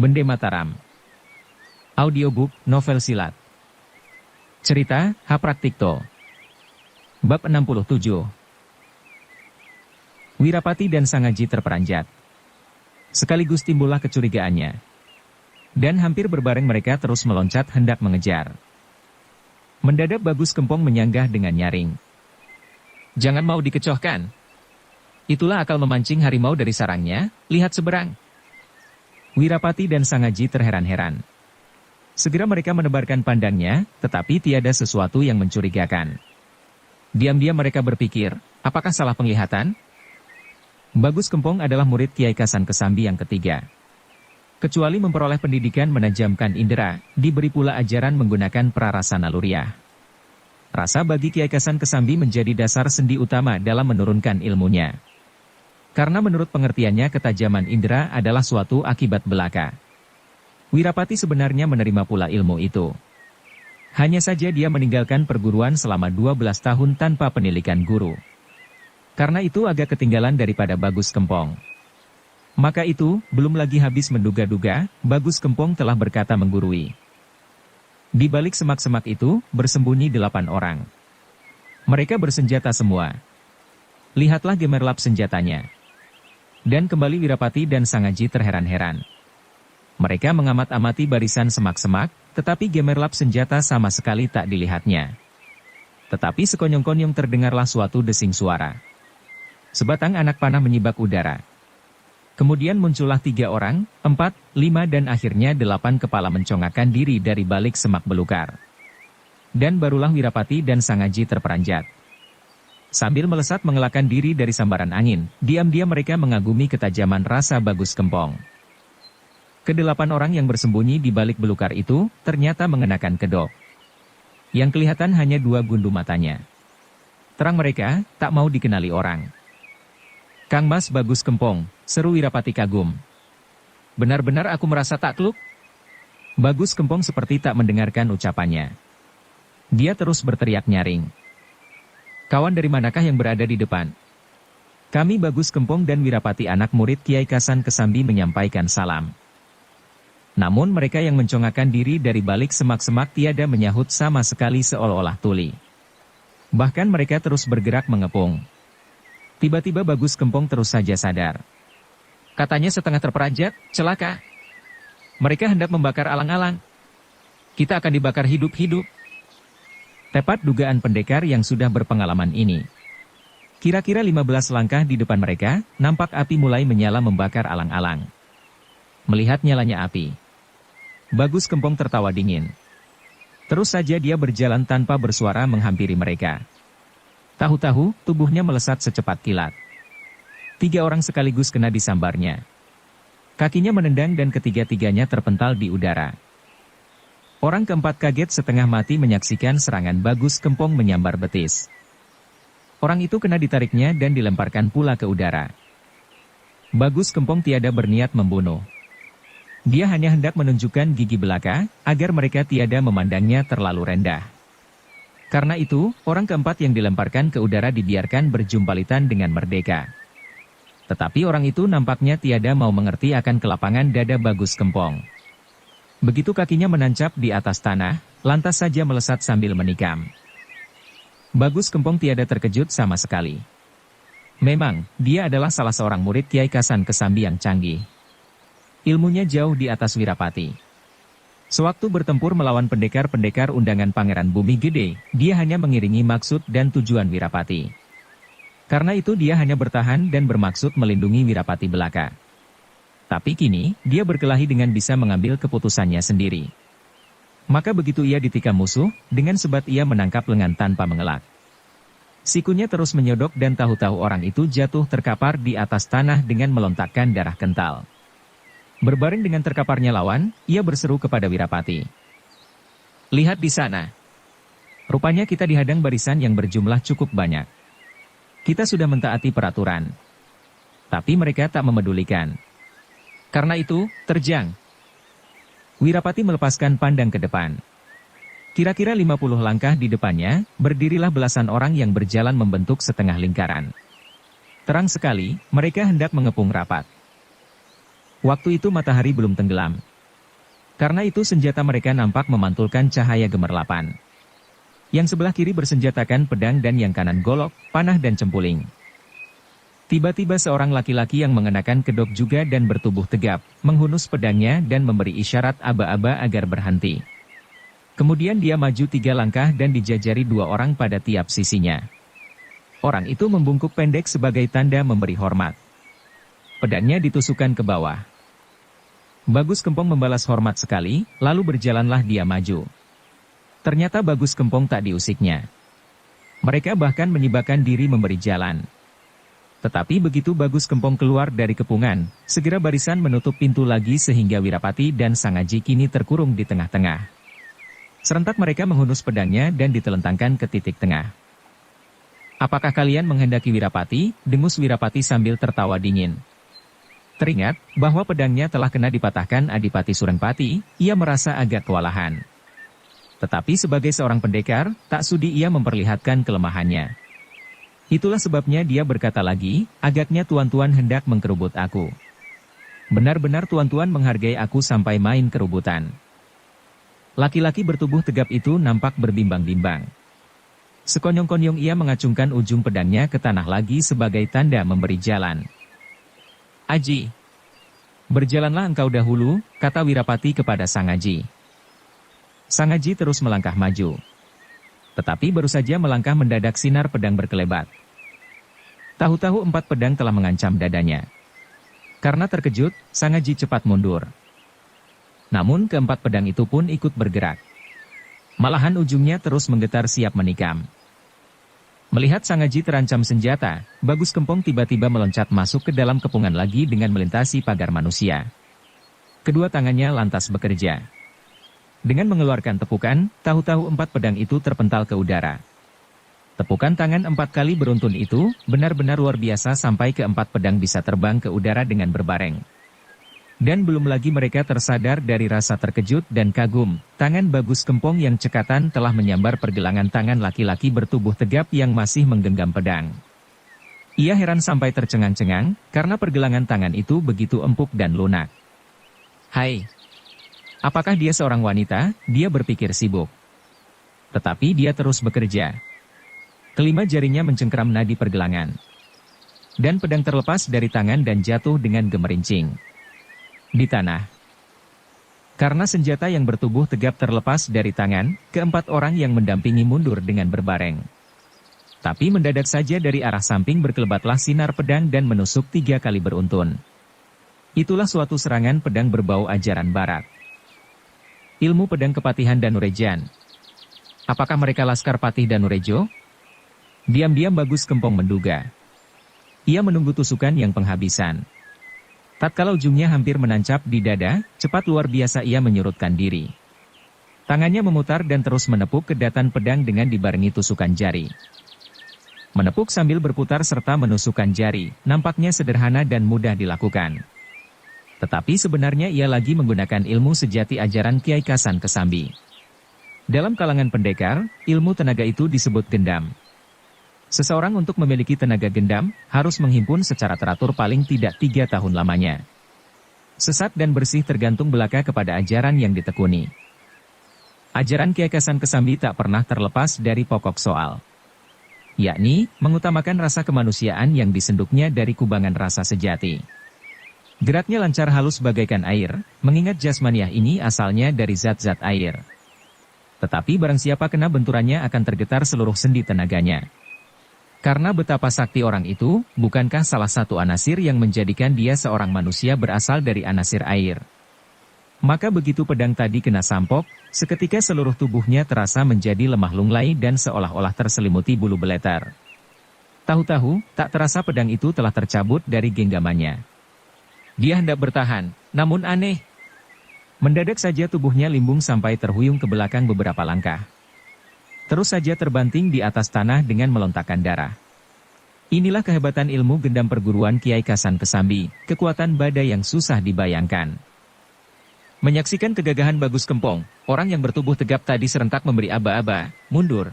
Bende Mataram. Audiobook, novel silat. Cerita, Hapraktikto. Bab 67. Wirapati dan Sangaji terperanjat. Sekaligus timbullah kecurigaannya. Dan hampir berbareng mereka terus meloncat hendak mengejar. Mendadak Bagus Kempong menyanggah dengan nyaring. "Jangan mau dikecohkan. Itulah akal memancing harimau dari sarangnya, lihat seberang." Wirapati dan Sangaji terheran-heran. Segera mereka menebarkan pandangnya, tetapi tiada sesuatu yang mencurigakan. Diam-diam mereka berpikir, apakah salah penglihatan? Bagus Kempong adalah murid Kiai Kasan Kesambi yang ketiga. Kecuali memperoleh pendidikan menajamkan indera, diberi pula ajaran menggunakan prarasa naluriah. Rasa bagi Kiai Kasan Kesambi menjadi dasar sendi utama dalam menurunkan ilmunya. Karena menurut pengertiannya ketajaman indera adalah suatu akibat belaka. Wirapati sebenarnya menerima pula ilmu itu. Hanya saja dia meninggalkan perguruan selama 12 tahun tanpa pendidikan guru. Karena itu agak ketinggalan daripada Bagus Kempong. Maka itu, belum lagi habis menduga-duga, Bagus Kempong telah berkata menggurui. Di balik semak-semak itu, bersembunyi 8 orang. Mereka bersenjata semua. Lihatlah gemerlap senjatanya. Dan kembali Wirapati dan Sangaji terheran-heran. Mereka mengamat-amati barisan semak-semak, tetapi gemerlap senjata sama sekali tak dilihatnya. Tetapi sekonyong-konyong terdengarlah suatu desing suara. Sebatang anak panah menyibak udara. Kemudian muncullah 3 orang, 4, 5 dan akhirnya 8 kepala mencongakkan diri dari balik semak belukar. Dan barulah Wirapati dan Sangaji terperanjat. Sambil melesat mengelakkan diri dari sambaran angin, diam-diam mereka mengagumi ketajaman rasa Bagus Kempong. Ke-8 orang yang bersembunyi di balik belukar itu, ternyata mengenakan kedok. Yang kelihatan hanya 2 gundu matanya. Terang mereka, tak mau dikenali orang. "Kang Mas Bagus Kempong," seru Wirapati kagum. "Benar-benar aku merasa takluk." Bagus Kempong seperti tak mendengarkan ucapannya. Dia terus berteriak nyaring. "Kawan dari manakah yang berada di depan?" "Kami Bagus Kempong dan Wirapati anak murid Kiai Kasan Kesambi," menyampaikan salam. Namun mereka yang mencongakkan diri dari balik semak-semak tiada menyahut sama sekali seolah-olah tuli. Bahkan mereka terus bergerak mengepung. Tiba-tiba Bagus Kempong terus saja sadar. Katanya setengah terperanjat, celaka. Mereka hendak membakar alang-alang. Kita akan dibakar hidup-hidup. Tepat dugaan pendekar yang sudah berpengalaman ini. Kira-kira 15 langkah di depan mereka, nampak api mulai menyala membakar alang-alang. Melihat nyalanya api, Bagus Kempong tertawa dingin. Terus saja dia berjalan tanpa bersuara menghampiri mereka. Tahu-tahu, tubuhnya melesat secepat kilat. 3 orang sekaligus kena disambarnya. Kakinya menendang dan ketiga-tiganya terpental di udara. Orang keempat kaget setengah mati menyaksikan serangan Bagus Kempong menyambar betis. Orang itu kena ditariknya dan dilemparkan pula ke udara. Bagus Kempong tiada berniat membunuh. Dia hanya hendak menunjukkan gigi belaka, agar mereka tiada memandangnya terlalu rendah. Karena itu, orang keempat yang dilemparkan ke udara dibiarkan berjumpalitan dengan merdeka. Tetapi orang itu nampaknya tiada mau mengerti akan kelapangan dada Bagus Kempong. Begitu kakinya menancap di atas tanah, lantas saja melesat sambil menikam. Bagus Kempong tiada terkejut sama sekali. Memang, dia adalah salah seorang murid Kiai Kasan Kesambi yang canggih. Ilmunya jauh di atas Wirapati. Sewaktu bertempur melawan pendekar-pendekar undangan Pangeran Bumi Gede, dia hanya mengiringi maksud dan tujuan Wirapati. Karena itu dia hanya bertahan dan bermaksud melindungi Wirapati belaka. Tapi kini, dia berkelahi dengan bisa mengambil keputusannya sendiri. Maka begitu ia ditikam musuh, dengan sebat ia menangkap lengan tanpa mengelak. Sikunya terus menyodok dan tahu-tahu orang itu jatuh terkapar di atas tanah dengan melontakkan darah kental. Berbaring dengan terkaparnya lawan, ia berseru kepada Wirapati. "Lihat di sana. Rupanya kita dihadang barisan yang berjumlah cukup banyak. Kita sudah mentaati peraturan. Tapi mereka tak memedulikan. Karena itu, terjang." Wirapati melepaskan pandang ke depan. Kira-kira 50 langkah di depannya, berdirilah belasan orang yang berjalan membentuk setengah lingkaran. Terang sekali, mereka hendak mengepung rapat. Waktu itu matahari belum tenggelam. Karena itu senjata mereka nampak memantulkan cahaya gemerlapan. Yang sebelah kiri bersenjatakan pedang dan yang kanan golok, panah dan cempuling. Tiba-tiba seorang laki-laki yang mengenakan kedok juga dan bertubuh tegap, menghunus pedangnya dan memberi isyarat aba-aba agar berhenti. Kemudian dia maju 3 langkah dan dijajari 2 orang pada tiap sisinya. Orang itu membungkuk pendek sebagai tanda memberi hormat. Pedangnya ditusukkan ke bawah. Bagus Kempong membalas hormat sekali, lalu berjalanlah dia maju. Ternyata Bagus Kempong tak diusiknya. Mereka bahkan menyibakkan diri memberi jalan. Tetapi begitu Bagus Kempong keluar dari kepungan, segera barisan menutup pintu lagi sehingga Wirapati dan Sangaji kini terkurung di tengah-tengah. Serentak mereka menghunus pedangnya dan ditelentangkan ke titik tengah. "Apakah kalian menghendaki Wirapati?" dengus Wirapati sambil tertawa dingin. Teringat bahwa pedangnya telah kena dipatahkan Adipati Surengpati, ia merasa agak kewalahan. Tetapi sebagai seorang pendekar, tak sudi ia memperlihatkan kelemahannya. Itulah sebabnya dia berkata lagi, "Agaknya tuan-tuan hendak mengkerubut aku. Benar-benar tuan-tuan menghargai aku sampai main kerubutan." Laki-laki bertubuh tegap itu nampak berbimbang-bimbang. Sekonyong-konyong ia mengacungkan ujung pedangnya ke tanah lagi sebagai tanda memberi jalan. "Aji, berjalanlah engkau dahulu," kata Wirapati kepada Sangaji. Sangaji terus melangkah maju. Tetapi baru saja melangkah mendadak sinar pedang berkelebat. Tahu-tahu 4 pedang telah mengancam dadanya. Karena terkejut, Sangaji cepat mundur. Namun keempat pedang itu pun ikut bergerak. Malahan ujungnya terus menggetar siap menikam. Melihat Sangaji terancam senjata, Bagus Kempong tiba-tiba meloncat masuk ke dalam kepungan lagi dengan melintasi pagar manusia. Kedua tangannya lantas bekerja. Dengan mengeluarkan tepukan, tahu-tahu 4 pedang itu terpental ke udara. Tepukan tangan 4 kali beruntun itu, benar-benar luar biasa sampai ke-4 pedang bisa terbang ke udara dengan berbareng. Dan belum lagi mereka tersadar dari rasa terkejut dan kagum, tangan Bagus Kempong yang cekatan telah menyambar pergelangan tangan laki-laki bertubuh tegap yang masih menggenggam pedang. Ia heran sampai tercengang-cengang, karena pergelangan tangan itu begitu empuk dan lunak. "Hai! Apakah dia seorang wanita?" dia berpikir sibuk. Tetapi dia terus bekerja. Kelima jarinya mencengkeram nadi pergelangan. Dan pedang terlepas dari tangan dan jatuh dengan gemerincing di tanah. Karena senjata yang bertubuh tegap terlepas dari tangan, ke-4 orang yang mendampingi mundur dengan berbareng. Tapi mendadak saja dari arah samping berkelebatlah sinar pedang dan menusuk 3 kali beruntun. Itulah suatu serangan pedang berbau ajaran barat. Ilmu pedang Kepatihan Danurejan. Apakah mereka Laskar Patih Danurejo? Diam-diam Bagus Kempong menduga. Ia menunggu tusukan yang penghabisan. Tatkala ujungnya hampir menancap di dada, cepat luar biasa ia menyurutkan diri. Tangannya memutar dan terus menepuk kedatan pedang dengan dibarengi tusukan jari. Menepuk sambil berputar serta menusukkan jari, nampaknya sederhana dan mudah dilakukan. Tetapi sebenarnya ia lagi menggunakan ilmu sejati ajaran Kiai Kasan Kesambi. Dalam kalangan pendekar, ilmu tenaga itu disebut gendam. Seseorang untuk memiliki tenaga gendam, harus menghimpun secara teratur paling tidak 3 tahun lamanya. Sesat dan bersih tergantung belaka kepada ajaran yang ditekuni. Ajaran Kiai Kasan Kesambi tak pernah terlepas dari pokok soal, yakni, mengutamakan rasa kemanusiaan yang disenduknya dari kubangan rasa sejati. Geraknya lancar halus bagaikan air, mengingat jasmaniah ini asalnya dari zat-zat air. Tetapi barang siapa kena benturannya akan tergetar seluruh sendi tenaganya. Karena betapa sakti orang itu, bukankah salah satu anasir yang menjadikan dia seorang manusia berasal dari anasir air? Maka begitu pedang tadi kena sampok, seketika seluruh tubuhnya terasa menjadi lemah lunglai dan seolah-olah terselimuti bulu beletar. Tahu-tahu, tak terasa pedang itu telah tercabut dari genggamannya. Dia hendak bertahan, namun aneh. Mendadak saja tubuhnya limbung sampai terhuyung ke belakang beberapa langkah. Terus saja terbanting di atas tanah dengan melontakkan darah. Inilah kehebatan ilmu gendam perguruan Kiai Kasan Kesambi, kekuatan badai yang susah dibayangkan. Menyaksikan kegagahan Bagus Kempong, orang yang bertubuh tegap tadi serentak memberi aba-aba, mundur.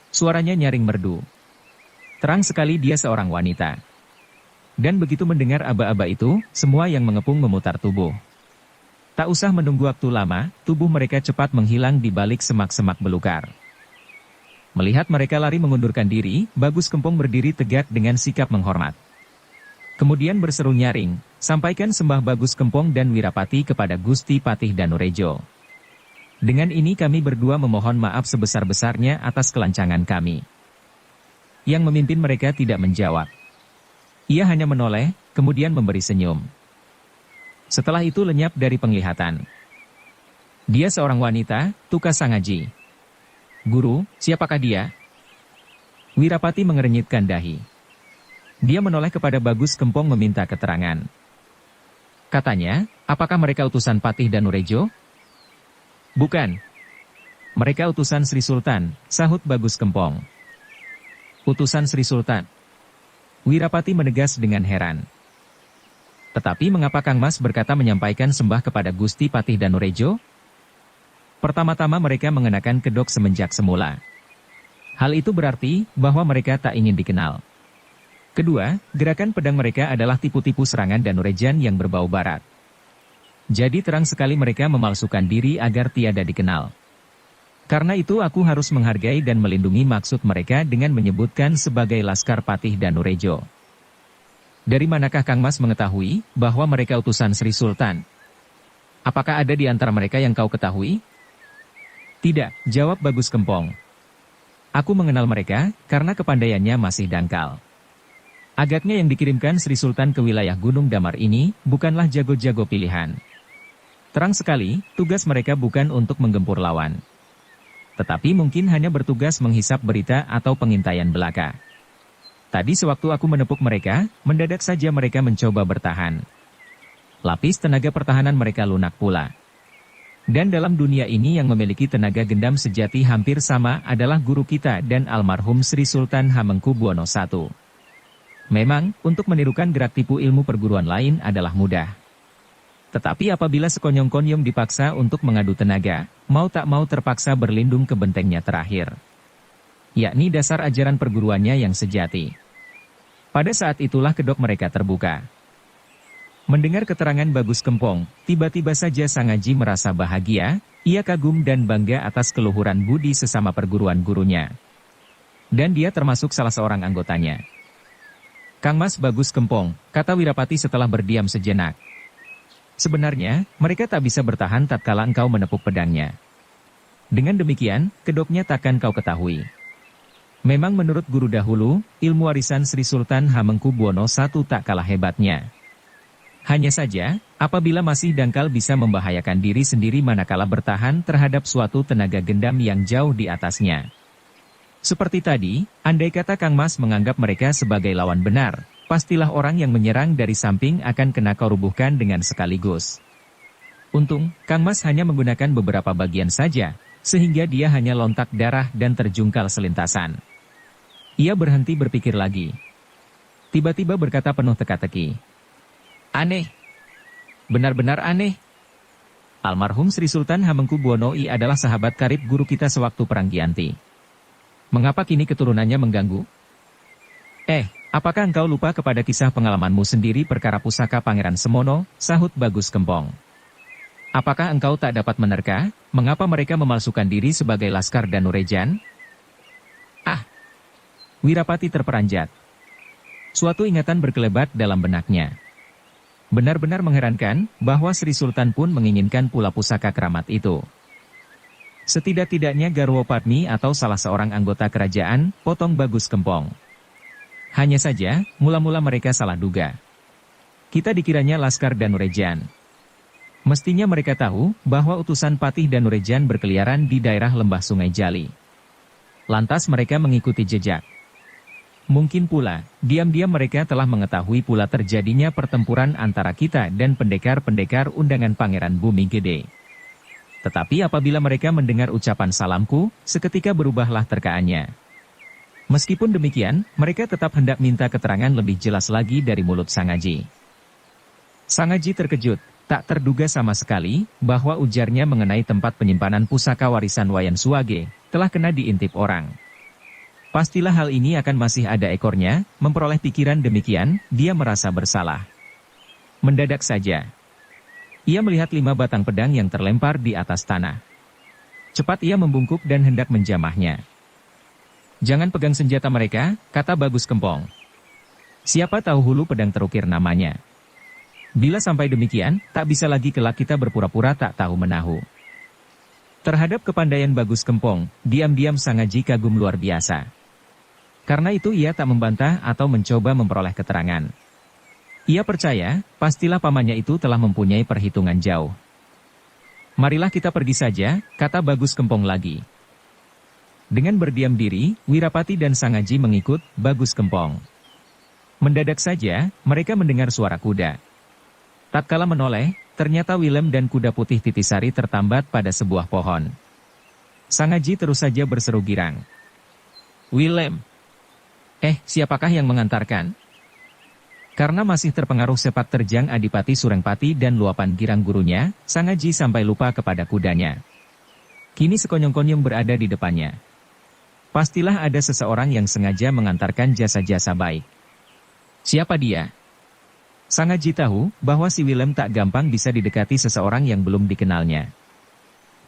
Suaranya nyaring merdu. Terang sekali dia seorang wanita. Dan begitu mendengar aba-aba itu, semua yang mengepung memutar tubuh. Tak usah menunggu waktu lama, tubuh mereka cepat menghilang di balik semak-semak belukar. Melihat mereka lari mengundurkan diri, Bagus Kempong berdiri tegak dengan sikap menghormat. Kemudian berseru nyaring, sampaikan sembah Bagus Kempong dan Wirapati kepada Gusti Patih Danurejo. Dengan ini kami berdua memohon maaf sebesar-besarnya atas kelancangan kami. Yang memimpin mereka tidak menjawab. Ia hanya menoleh, kemudian memberi senyum. Setelah itu lenyap dari penglihatan. Dia seorang wanita, tukas Sangaji. Guru, siapakah dia? Wirapati mengerenyitkan dahi. Dia menoleh kepada Bagus Kempong meminta keterangan. Katanya, apakah mereka utusan Patih Danurejo? Bukan. Mereka utusan Sri Sultan, sahut Bagus Kempong. Utusan Sri Sultan. Wirapati menegas dengan heran. Tetapi mengapa Kang Mas berkata menyampaikan sembah kepada Gusti Patih Danurejo? Pertama-tama mereka mengenakan kedok semenjak semula. Hal itu berarti bahwa mereka tak ingin dikenal. Kedua, gerakan pedang mereka adalah tipu-tipu serangan Danurejan yang berbau barat. Jadi terang sekali mereka memalsukan diri agar tiada dikenal. Karena itu aku harus menghargai dan melindungi maksud mereka dengan menyebutkan sebagai Laskar Patih Danurejo. Dari manakah Kang Mas mengetahui bahwa mereka utusan Sri Sultan? Apakah ada di antara mereka yang kau ketahui? Tidak, jawab Bagus Kempong. Aku mengenal mereka karena kepandaiannya masih dangkal. Agaknya yang dikirimkan Sri Sultan ke wilayah Gunung Damar ini bukanlah jago-jago pilihan. Terang sekali, tugas mereka bukan untuk menggempur lawan. Tetapi mungkin hanya bertugas menghisap berita atau pengintaian belaka. Tadi sewaktu aku menepuk mereka, mendadak saja mereka mencoba bertahan. Lapis tenaga pertahanan mereka lunak pula. Dan dalam dunia ini yang memiliki tenaga gendam sejati hampir sama adalah guru kita dan almarhum Sri Sultan Hamengkubuwono I. Memang, untuk menirukan gerak tipu ilmu perguruan lain adalah mudah. Tetapi apabila sekonyong-konyong dipaksa untuk mengadu tenaga, mau tak mau terpaksa berlindung ke bentengnya terakhir. Yakni dasar ajaran perguruannya yang sejati. Pada saat itulah kedok mereka terbuka. Mendengar keterangan Bagus Kempong, tiba-tiba saja Sangaji merasa bahagia, ia kagum dan bangga atas keluhuran budi sesama perguruan gurunya. Dan dia termasuk salah seorang anggotanya. Kang Mas Bagus Kempong, kata Wirapati setelah berdiam sejenak. Sebenarnya, mereka tak bisa bertahan tatkala engkau menepuk pedangnya. Dengan demikian, kedoknya takkan kau ketahui. Memang menurut guru dahulu, ilmu warisan Sri Sultan Hamengkubuwono I tak kalah hebatnya. Hanya saja, apabila masih dangkal bisa membahayakan diri sendiri manakala bertahan terhadap suatu tenaga gendam yang jauh di atasnya. Seperti tadi, andai kata Kang Mas menganggap mereka sebagai lawan benar, pastilah orang yang menyerang dari samping akan kena kau rubuhkan dengan sekaligus. Untung, Kang Mas hanya menggunakan beberapa bagian saja, sehingga dia hanya lontak darah dan terjungkal selintasan. Ia berhenti berpikir lagi. Tiba-tiba berkata penuh teka-teki. Aneh. Benar-benar aneh. Almarhum Sri Sultan Hamengkubuwono I adalah sahabat karib guru kita sewaktu Perang Giyanti. Mengapa kini keturunannya mengganggu? Apakah engkau lupa kepada kisah pengalamanmu sendiri perkara pusaka Pangeran Semono, sahut Bagus Kempong. Apakah engkau tak dapat menerka, mengapa mereka memalsukan diri sebagai Laskar Danurejan? Wirapati terperanjat. Suatu ingatan berkelebat dalam benaknya. Benar-benar mengherankan, bahwa Sri Sultan pun menginginkan pula pusaka keramat itu. Setidak-tidaknya Garwo Padmi atau salah seorang anggota kerajaan, potong Bagus Kempong. Hanya saja, mula-mula mereka salah duga. Kita dikiranya Laskar Danurejan. Mestinya mereka tahu, bahwa utusan Patih Danurejan berkeliaran di daerah lembah Sungai Jali. Lantas mereka mengikuti jejak. Mungkin pula, diam-diam mereka telah mengetahui pula terjadinya pertempuran antara kita dan pendekar-pendekar undangan Pangeran Bumi Gede. Tetapi apabila mereka mendengar ucapan salamku, seketika berubahlah terkaannya. Meskipun demikian, mereka tetap hendak minta keterangan lebih jelas lagi dari mulut Sangaji. Sangaji terkejut, tak terduga sama sekali, bahwa ujarnya mengenai tempat penyimpanan pusaka warisan Wayan Suwage, telah kena diintip orang. Pastilah hal ini akan masih ada ekornya, memperoleh pikiran demikian, dia merasa bersalah. Mendadak saja. Ia melihat 5 batang pedang yang terlempar di atas tanah. Cepat ia membungkuk dan hendak menjamahnya. "Jangan pegang senjata mereka," kata Bagus Kempong. "Siapa tahu hulu pedang terukir namanya. Bila sampai demikian, tak bisa lagi kelak kita berpura-pura tak tahu menahu." Terhadap kepandaian Bagus Kempong, diam-diam Sangaji kagum luar biasa. Karena itu ia tak membantah atau mencoba memperoleh keterangan. Ia percaya, pastilah pamannya itu telah mempunyai perhitungan jauh. "Marilah kita pergi saja," kata Bagus Kempong lagi. Dengan berdiam diri, Wirapati dan Sangaji mengikut Bagus Kempong. Mendadak saja, mereka mendengar suara kuda. Tatkala menoleh, ternyata Willem dan kuda putih Titisari tertambat pada sebuah pohon. Sangaji terus saja berseru girang. "Willem! Siapakah yang mengantarkan?" Karena masih terpengaruh sepak terjang Adipati Surengpati dan luapan girang gurunya, Sangaji sampai lupa kepada kudanya. Kini sekonyong-konyong berada di depannya. Pastilah ada seseorang yang sengaja mengantarkan jasa-jasa baik. Siapa dia? Sangaji tahu bahwa si Willem tak gampang bisa didekati seseorang yang belum dikenalnya.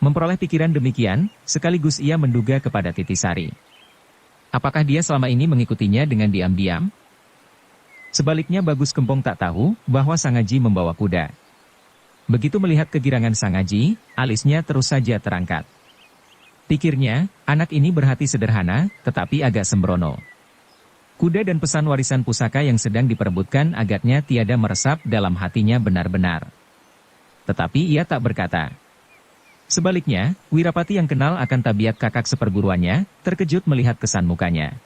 Memperoleh pikiran demikian, sekaligus ia menduga kepada Titisari. Apakah dia selama ini mengikutinya dengan diam-diam? Sebaliknya Bagus Kempong tak tahu bahwa Sangaji membawa kuda. Begitu melihat kegirangan Sangaji, alisnya terus saja terangkat. Pikirnya, anak ini berhati sederhana, tetapi agak sembrono. Kuda dan pesan warisan pusaka yang sedang diperebutkan agaknya tiada meresap dalam hatinya benar-benar. Tetapi ia tak berkata. Sebaliknya, Wirapati yang kenal akan tabiat kakak seperguruannya, terkejut melihat kesan mukanya.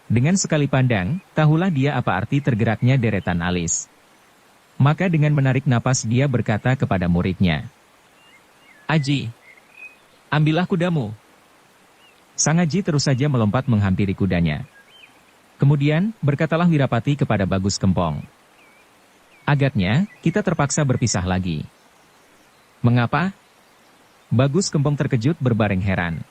Dengan sekali pandang, tahulah dia apa arti tergeraknya deretan alis. Maka dengan menarik napas dia berkata kepada muridnya. "Aji, ambillah kudamu." Sangaji terus saja melompat menghampiri kudanya. Kemudian, berkatalah Wirapati kepada Bagus Kempong. "Agaknya, kita terpaksa berpisah lagi." "Mengapa?" Bagus Kempong terkejut berbareng heran.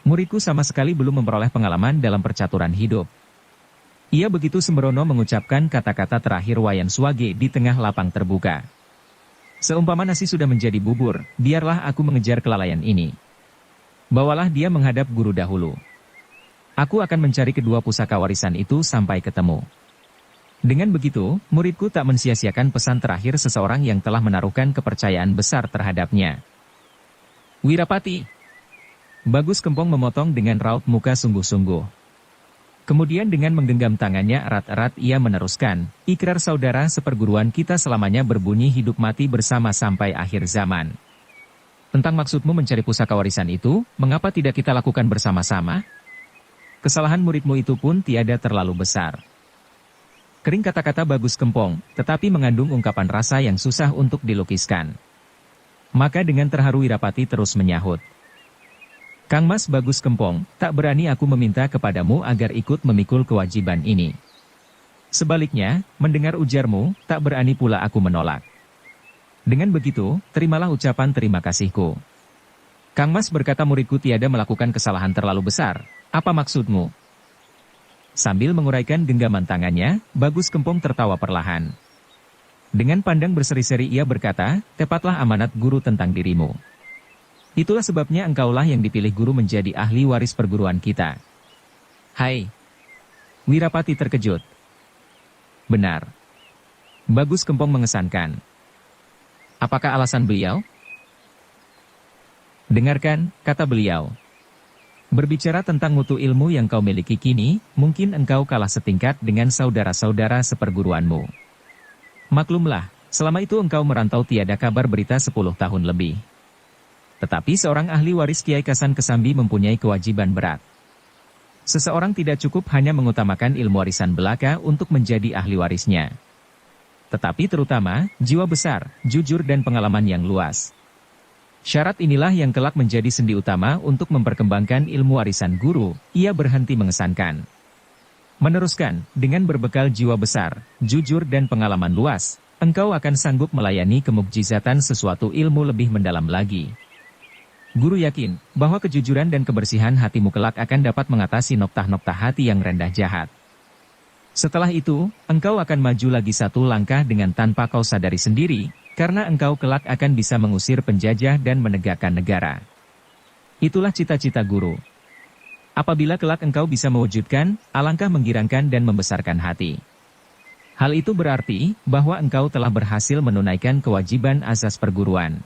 "Muridku sama sekali belum memperoleh pengalaman dalam percaturan hidup." Ia begitu sembrono mengucapkan kata-kata terakhir Wayan Swage di tengah lapang terbuka. "Seumpama nasi sudah menjadi bubur, biarlah aku mengejar kelalaian ini. Bawalah dia menghadap guru dahulu. Aku akan mencari kedua pusaka warisan itu sampai ketemu." Dengan begitu, muridku tak mensia-siakan pesan terakhir seseorang yang telah menaruhkan kepercayaan besar terhadapnya. "Wirapati!" Bagus Kempong memotong dengan raut muka sungguh-sungguh. Kemudian dengan menggenggam tangannya erat-erat ia meneruskan, "Ikrar saudara seperguruan kita selamanya berbunyi hidup mati bersama sampai akhir zaman. Tentang maksudmu mencari pusaka warisan itu, mengapa tidak kita lakukan bersama-sama? Kesalahan muridmu itu pun tiada terlalu besar." Kering kata-kata Bagus Kempong, tetapi mengandung ungkapan rasa yang susah untuk dilukiskan. Maka dengan terharu Wirapati terus menyahut. "Kang Mas Bagus Kempong, tak berani aku meminta kepadamu agar ikut memikul kewajiban ini. Sebaliknya, mendengar ujarmu, tak berani pula aku menolak. Dengan begitu, terimalah ucapan terima kasihku. Kang Mas berkata muridku tiada melakukan kesalahan terlalu besar. Apa maksudmu?" Sambil menguraikan genggaman tangannya, Bagus Kempong tertawa perlahan. Dengan pandang berseri-seri ia berkata, "Tepatlah amanat guru tentang dirimu. Itulah sebabnya engkaulah yang dipilih guru menjadi ahli waris perguruan kita." "Hai!" Wirapati terkejut. "Benar." Bagus Kempong mengesankan. "Apakah alasan beliau?" "Dengarkan," kata beliau. "Berbicara tentang mutu ilmu yang kau miliki kini, mungkin engkau kalah setingkat dengan saudara-saudara seperguruanmu. Maklumlah, selama itu engkau merantau tiada kabar berita 10 tahun lebih. Tetapi seorang ahli waris Kiai Kasan Kesambi mempunyai kewajiban berat. Seseorang tidak cukup hanya mengutamakan ilmu warisan belaka untuk menjadi ahli warisnya. Tetapi terutama, jiwa besar, jujur dan pengalaman yang luas. Syarat inilah yang kelak menjadi sendi utama untuk memperkembangkan ilmu warisan guru," ia berhenti mengesankan. "Meneruskan, dengan berbekal jiwa besar, jujur dan pengalaman luas, engkau akan sanggup melayani kemukjizatan sesuatu ilmu lebih mendalam lagi. Guru yakin bahwa kejujuran dan kebersihan hatimu kelak akan dapat mengatasi noktah-noktah hati yang rendah jahat. Setelah itu, engkau akan maju lagi satu langkah dengan tanpa kau sadari sendiri, karena engkau kelak akan bisa mengusir penjajah dan menegakkan negara. Itulah cita-cita guru. Apabila kelak engkau bisa mewujudkan, alangkah menggirangkan dan membesarkan hati. Hal itu berarti bahwa engkau telah berhasil menunaikan kewajiban asas perguruan.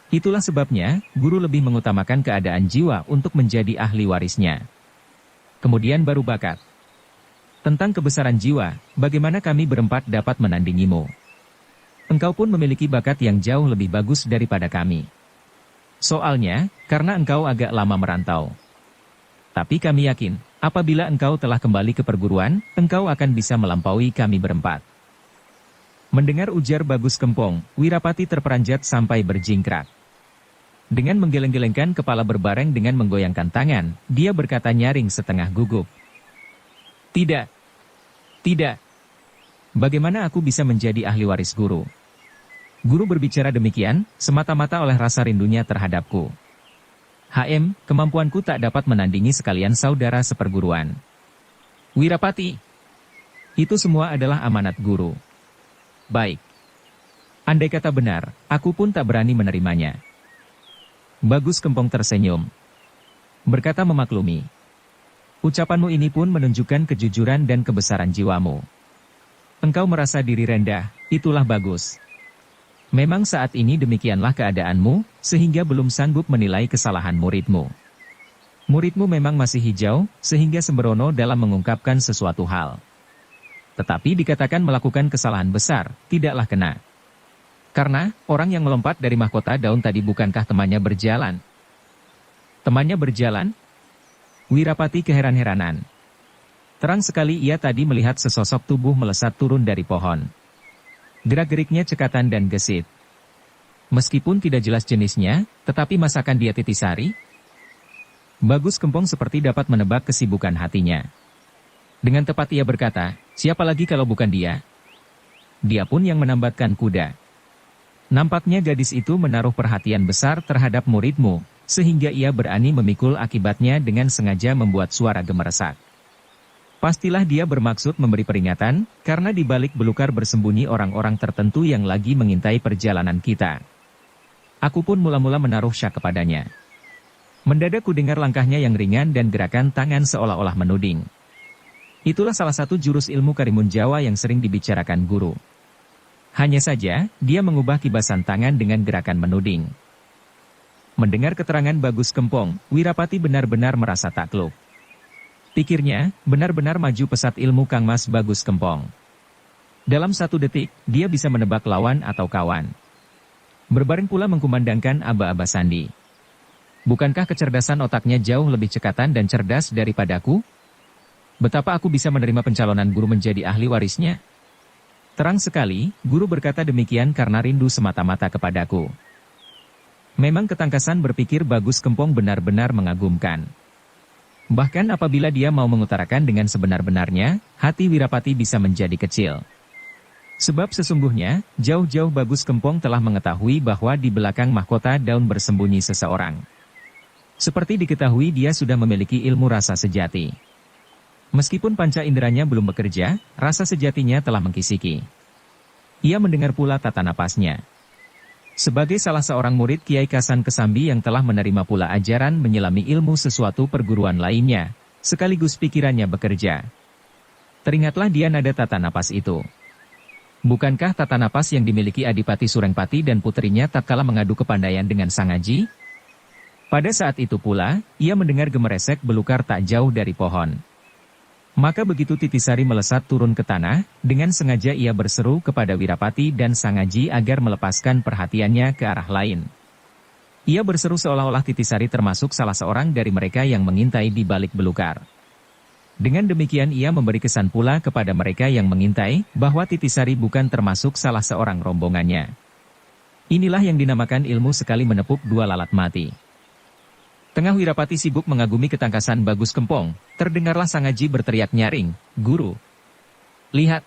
Itulah sebabnya, guru lebih mengutamakan keadaan jiwa untuk menjadi ahli warisnya. Kemudian baru bakat. Tentang kebesaran jiwa, bagaimana kami berempat dapat menandingimu? Engkau pun memiliki bakat yang jauh lebih bagus daripada kami. Soalnya, karena engkau agak lama merantau. Tapi kami yakin, apabila engkau telah kembali ke perguruan, engkau akan bisa melampaui kami berempat. Mendengar ujar Bagus Kempong, Wirapati terperanjat sampai berjingkrak. Dengan menggeleng-gelengkan kepala berbareng dengan menggoyangkan tangan, dia berkata nyaring setengah gugup. Tidak. Tidak. Bagaimana aku bisa menjadi ahli waris guru? Guru berbicara demikian, semata-mata oleh rasa rindunya terhadapku. Kemampuanku tak dapat menandingi sekalian saudara seperguruan. Wirapati. Itu semua adalah amanat guru. Baik. Andai kata benar, aku pun tak berani menerimanya. Bagus Kempong tersenyum. Berkata memaklumi. Ucapanmu ini pun menunjukkan kejujuran dan kebesaran jiwamu. Engkau merasa diri rendah, itulah bagus. Memang saat ini demikianlah keadaanmu, sehingga belum sanggup menilai kesalahan muridmu. Muridmu memang masih hijau, sehingga sembrono dalam mengungkapkan sesuatu hal. Tetapi dikatakan melakukan kesalahan besar, tidaklah kena. Karena, orang yang melompat dari mahkota daun tadi bukankah temannya berjalan? Temannya berjalan? Wirapati keheran-heranan. Terang sekali ia tadi melihat sesosok tubuh melesat turun dari pohon. Gerak-geriknya cekatan dan gesit. Meskipun tidak jelas jenisnya, tetapi masakan dia Titisari? Bagus Kempong seperti dapat menebak kesibukan hatinya. Dengan tepat ia berkata, siapa lagi kalau bukan dia? Dia pun yang menambatkan kuda. Nampaknya gadis itu menaruh perhatian besar terhadap muridmu, sehingga ia berani memikul akibatnya dengan sengaja membuat suara gemeresak. Pastilah dia bermaksud memberi peringatan, karena di balik belukar bersembunyi orang-orang tertentu yang lagi mengintai perjalanan kita. Aku pun mula-mula menaruh syak kepadanya. Mendadak ku dengar langkahnya yang ringan dan gerakan tangan seolah-olah menuding. Itulah salah satu jurus ilmu Karimun Jawa yang sering dibicarakan guru. Hanya saja, dia mengubah kibasan tangan dengan gerakan menuding. Mendengar keterangan Bagus Kempong, Wirapati benar-benar merasa takluk. Pikirnya, benar-benar maju pesat ilmu Kang Mas Bagus Kempong. Dalam 1 detik, dia bisa menebak lawan atau kawan. Berbareng pula mengkumandangkan aba-aba sandi. Bukankah kecerdasan otaknya jauh lebih cekatan dan cerdas daripadaku? Betapa aku bisa menerima pencalonan guru menjadi ahli warisnya? Terang sekali, guru berkata demikian karena rindu semata-mata kepadaku. Memang ketangkasan berpikir Bagus Kempong benar-benar mengagumkan. Bahkan apabila dia mau mengutarakan dengan sebenar-benarnya, hati Wirapati bisa menjadi kecil. Sebab sesungguhnya, jauh-jauh Bagus Kempong telah mengetahui bahwa di belakang mahkota daun bersembunyi seseorang. Seperti diketahui dia sudah memiliki ilmu rasa sejati. Meskipun panca inderanya belum bekerja, rasa sejatinya telah mengkisiki. Ia mendengar pula tata napasnya. Sebagai salah seorang murid Kiai Kasan Kesambi yang telah menerima pula ajaran menyelami ilmu sesuatu perguruan lainnya, sekaligus pikirannya bekerja. Teringatlah dia nada tata napas itu. Bukankah tata napas yang dimiliki Adipati Surengpati dan putrinya tatkala mengadu kepandaian dengan Sang Aji? Pada saat itu pula, ia mendengar gemeresek belukar tak jauh dari pohon. Maka begitu Titisari melesat turun ke tanah, dengan sengaja ia berseru kepada Wirapati dan Sang Aji agar melepaskan perhatiannya ke arah lain. Ia berseru seolah-olah Titisari termasuk salah seorang dari mereka yang mengintai di balik belukar. Dengan demikian ia memberi kesan pula kepada mereka yang mengintai, bahwa Titisari bukan termasuk salah seorang rombongannya. Inilah yang dinamakan ilmu sekali menepuk 2 lalat mati. Tengah Wirapati sibuk mengagumi ketangkasan Bagus Kempong, terdengarlah Sang Aji berteriak nyaring, "Guru! Lihat!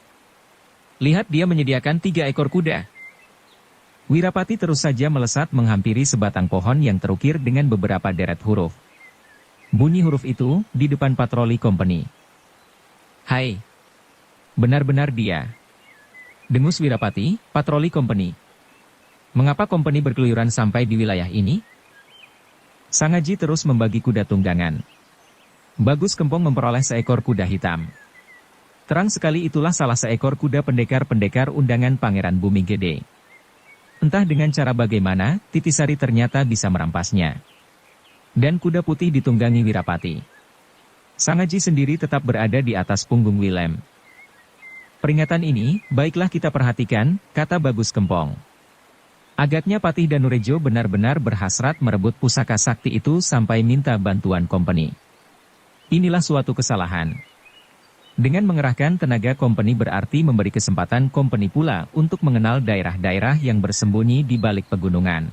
Lihat dia menyediakan 3 ekor kuda!" Wirapati terus saja melesat menghampiri sebatang pohon yang terukir dengan beberapa deret huruf. Bunyi huruf itu, di depan patroli kompeni. "Hai! Benar-benar dia. Dengus Wirapati, patroli company. Mengapa company berkeluyuran sampai di wilayah ini? Sangaji terus membagi kuda tunggangan. Bagus Kempong memperoleh seekor kuda hitam. Terang sekali itulah salah seekor kuda pendekar-pendekar undangan Pangeran Bumi Gede. Entah dengan cara bagaimana, Titisari ternyata bisa merampasnya. Dan kuda putih ditunggangi Wirapati. Sangaji sendiri tetap berada di atas punggung Willem. Peringatan ini, baiklah kita perhatikan, kata Bagus Kempong. Agaknya Patih Danurejo benar-benar berhasrat merebut pusaka sakti itu sampai minta bantuan company. Inilah suatu kesalahan. Dengan mengerahkan tenaga company berarti memberi kesempatan company pula untuk mengenal daerah-daerah yang bersembunyi di balik pegunungan.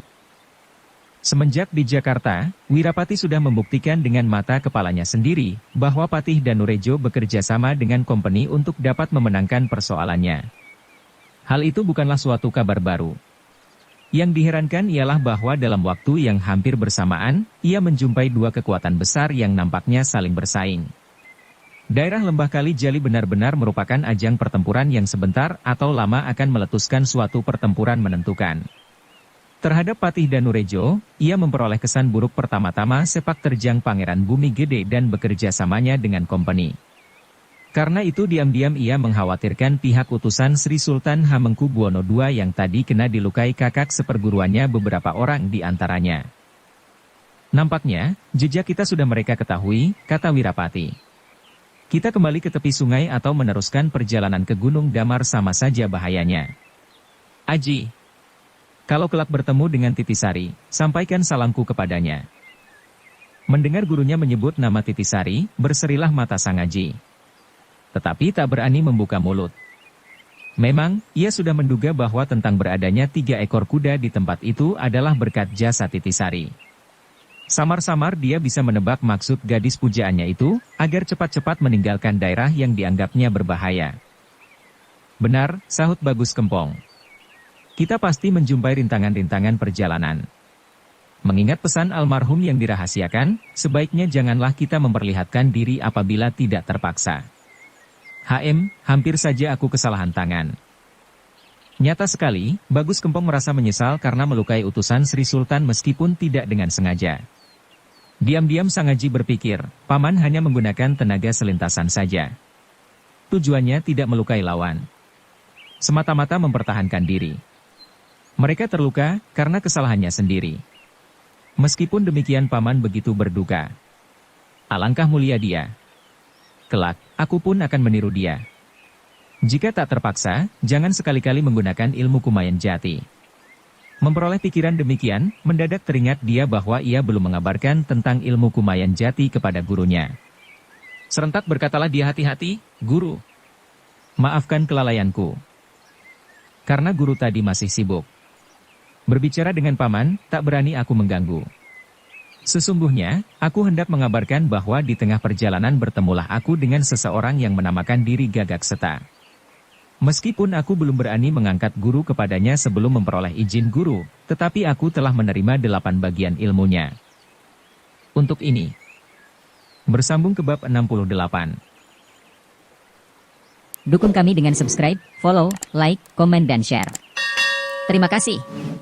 Semenjak di Jakarta, Wirapati sudah membuktikan dengan mata kepalanya sendiri bahwa Patih Danurejo bekerja sama dengan company untuk dapat memenangkan persoalannya. Hal itu bukanlah suatu kabar baru. Yang diherankan ialah bahwa dalam waktu yang hampir bersamaan, ia menjumpai dua kekuatan besar yang nampaknya saling bersaing. Daerah Lembah Kali Jali benar-benar merupakan ajang pertempuran yang sebentar atau lama akan meletuskan suatu pertempuran menentukan. Terhadap Patih Danurejo, ia memperoleh kesan buruk pertama-tama sepak terjang Pangeran Bumi Gede dan bekerja samanya dengan company. Karena itu diam-diam ia mengkhawatirkan pihak utusan Sri Sultan Hamengkubuwono II yang tadi kena dilukai kakak seperguruannya beberapa orang di antaranya. Nampaknya, jejak kita sudah mereka ketahui, kata Wirapati. Kita kembali ke tepi sungai atau meneruskan perjalanan ke Gunung Damar sama saja bahayanya. Aji, kalau kelak bertemu dengan Titisari, sampaikan salamku kepadanya. Mendengar gurunya menyebut nama Titisari, berserilah mata Sangaji. Tetapi tak berani membuka mulut. Memang, ia sudah menduga bahwa tentang beradanya 3 ekor kuda di tempat itu adalah berkat jasa Titisari. Samar-samar dia bisa menebak maksud gadis pujaannya itu, agar cepat-cepat meninggalkan daerah yang dianggapnya berbahaya. Benar, sahut Bagus Kempong. Kita pasti menjumpai rintangan-rintangan perjalanan. Mengingat pesan almarhum yang dirahasiakan, sebaiknya janganlah kita memperlihatkan diri apabila tidak terpaksa. Hampir saja aku kesalahan tangan. Nyata sekali, Bagus Kempong merasa menyesal karena melukai utusan Sri Sultan meskipun tidak dengan sengaja. Diam-diam Sangaji berpikir, paman hanya menggunakan tenaga selintasan saja. Tujuannya tidak melukai lawan. Semata-mata mempertahankan diri. Mereka terluka karena kesalahannya sendiri. Meskipun demikian paman begitu berduka. Alangkah mulia dia. Kelak, aku pun akan meniru dia. Jika tak terpaksa, jangan sekali-kali menggunakan ilmu Kumayan Jati. Memperoleh pikiran demikian, mendadak teringat dia bahwa ia belum mengabarkan tentang ilmu Kumayan Jati kepada gurunya. Serentak berkatalah dia, hati-hati, guru. Maafkan kelalaianku. Karena guru tadi masih sibuk. Berbicara dengan paman, tak berani aku mengganggu. Sesungguhnya, aku hendak mengabarkan bahwa di tengah perjalanan bertemulah aku dengan seseorang yang menamakan diri Gagak Seta. Meskipun aku belum berani mengangkat guru kepadanya sebelum memperoleh izin guru, tetapi aku telah menerima 8 bagian ilmunya. Untuk ini, bersambung ke bab 68. Dukung kami dengan subscribe, follow, like, komen dan share. Terima kasih.